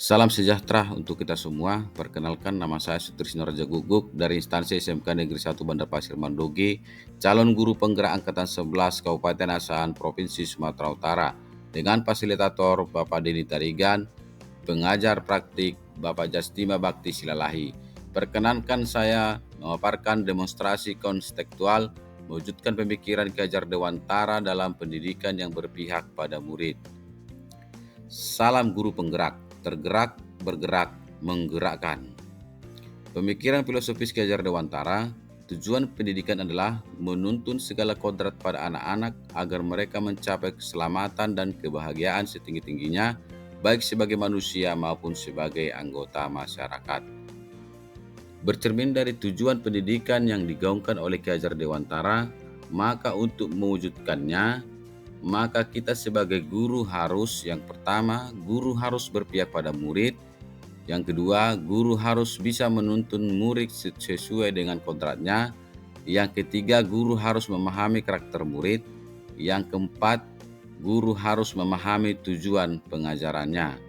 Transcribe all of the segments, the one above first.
Salam sejahtera untuk kita semua. Perkenalkan, nama saya Sutrisno Raja Guguk dari instansi SMK Negeri 1 Bandar Pasir Mandogi, calon guru penggerak angkatan 11 Kabupaten Asahan Provinsi Sumatera Utara, dengan fasilitator Bapak Deni Tarigan, pengajar praktik Bapak Jastima Bakti Silalahi. Perkenankan saya memaparkan demonstrasi konstekstual mewujudkan pemikiran Ki Hajar Dewantara dalam pendidikan yang berpihak pada murid. Salam guru penggerak, tergerak, bergerak, menggerakkan. Pemikiran filosofis Ki Hajar Dewantara, tujuan pendidikan adalah menuntun segala kodrat pada anak-anak agar mereka mencapai keselamatan dan kebahagiaan setinggi-tingginya, baik sebagai manusia maupun sebagai anggota masyarakat. Bercermin dari tujuan pendidikan yang digaungkan oleh Ki Hajar Dewantara, maka untuk mewujudkannya, maka kita sebagai guru harus, yang pertama, guru harus berpihak pada murid. Yang kedua, guru harus bisa menuntun murid sesuai dengan kodratnya. Yang ketiga, guru harus memahami karakter murid. Yang keempat, guru harus memahami tujuan pengajarannya.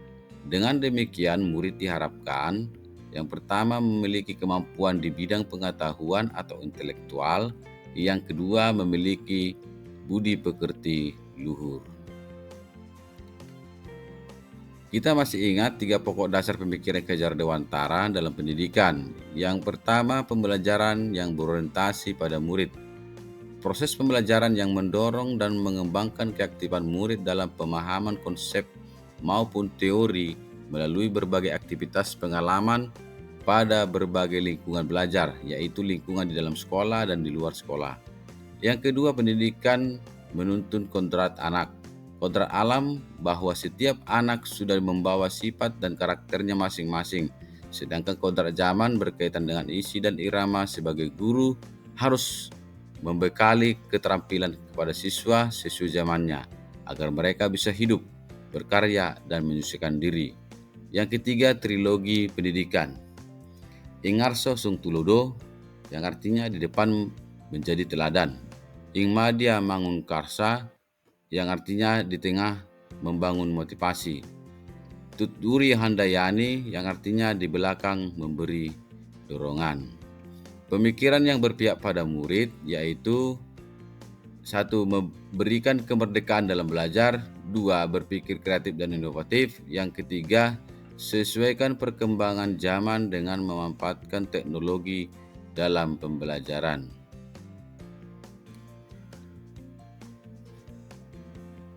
Dengan demikian, murid diharapkan yang pertama memiliki kemampuan di bidang pengetahuan atau intelektual. Yang kedua, memiliki budi pekerti luhur. Kita masih ingat 3 pokok dasar pemikiran Ki Hajar Dewantara dalam pendidikan. Yang pertama, pembelajaran yang berorientasi pada murid. Proses pembelajaran yang mendorong dan mengembangkan keaktifan murid dalam pemahaman konsep maupun teori melalui berbagai aktivitas pengalaman pada berbagai lingkungan belajar, yaitu lingkungan di dalam sekolah dan di luar sekolah. Yang kedua, pendidikan menuntun kodrat anak. Kodrat alam bahwa setiap anak sudah membawa sifat dan karakternya masing-masing. Sedangkan kodrat zaman berkaitan dengan isi dan irama. Sebagai guru harus membekali keterampilan kepada siswa sesuai zamannya agar mereka bisa hidup, berkarya, dan menyesuaikan diri. Yang ketiga, trilogi pendidikan. Ingarso sung tulodo, yang artinya di depan menjadi teladan. Ing Madya Mangun Karsa, yang artinya di tengah membangun motivasi. Tuturi Handayani, yang artinya di belakang memberi dorongan. Pemikiran yang berpihak pada murid yaitu 1. Memberikan kemerdekaan dalam belajar. 2. Berpikir kreatif dan inovatif. Yang ketiga, sesuaikan perkembangan zaman dengan memanfaatkan teknologi dalam pembelajaran.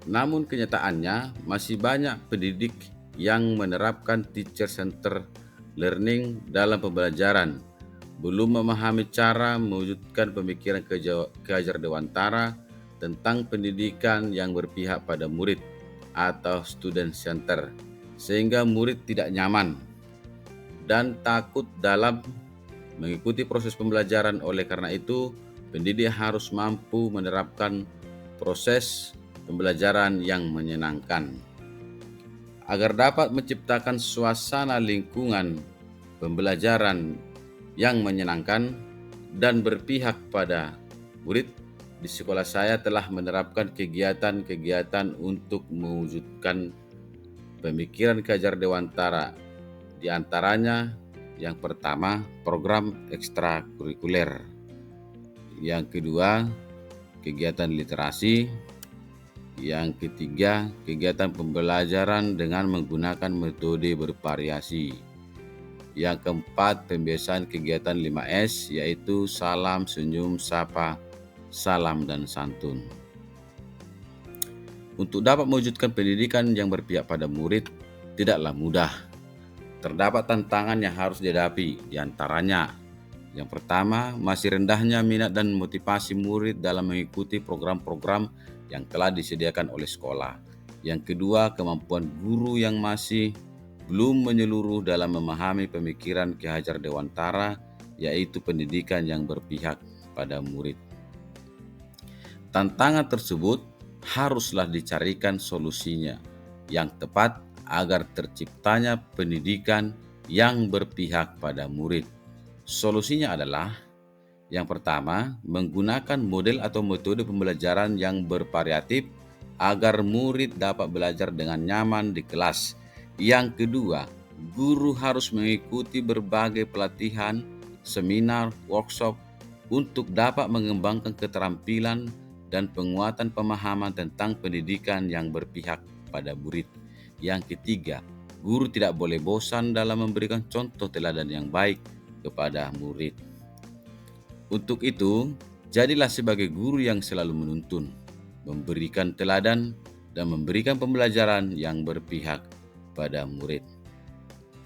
Namun kenyataannya masih banyak pendidik yang menerapkan teacher-centered learning dalam pembelajaran, belum memahami cara mewujudkan pemikiran Ki Hajar Dewantara tentang pendidikan yang berpihak pada murid atau student center, sehingga murid tidak nyaman dan takut dalam mengikuti proses pembelajaran. Oleh karena itu, pendidik harus mampu menerapkan proses pembelajaran yang menyenangkan. Agar dapat menciptakan suasana lingkungan pembelajaran yang menyenangkan dan berpihak pada murid, di sekolah saya telah menerapkan kegiatan-kegiatan untuk mewujudkan pemikiran Ki Hajar Dewantara. Di antaranya, yang pertama, program ekstrakurikuler. Yang kedua, kegiatan literasi. Yang ketiga, kegiatan pembelajaran dengan menggunakan metode bervariasi. Yang keempat, pembiasaan kegiatan 5S, yaitu salam, senyum, sapa, salam, dan santun. Untuk dapat mewujudkan pendidikan yang berpihak pada murid tidaklah mudah. Terdapat tantangan yang harus dihadapi, diantaranya yang pertama, masih rendahnya minat dan motivasi murid dalam mengikuti program-program yang telah disediakan oleh sekolah. Yang kedua, kemampuan guru yang masih belum menyeluruh dalam memahami pemikiran Ki Hajar Dewantara, yaitu pendidikan yang berpihak pada murid. Tantangan tersebut haruslah dicarikan solusinya yang tepat agar terciptanya pendidikan yang berpihak pada murid. Solusinya adalah yang pertama, menggunakan model atau metode pembelajaran yang bervariatif agar murid dapat belajar dengan nyaman di kelas. Yang kedua, guru harus mengikuti berbagai pelatihan, seminar, workshop untuk dapat mengembangkan keterampilan dan penguatan pemahaman tentang pendidikan yang berpihak pada murid. Yang ketiga, guru tidak boleh bosan dalam memberikan contoh teladan yang baik kepada murid. Untuk itu, jadilah sebagai guru yang selalu menuntun, memberikan teladan, dan memberikan pembelajaran yang berpihak pada murid.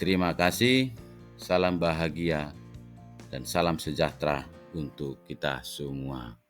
Terima kasih, salam bahagia, dan salam sejahtera untuk kita semua.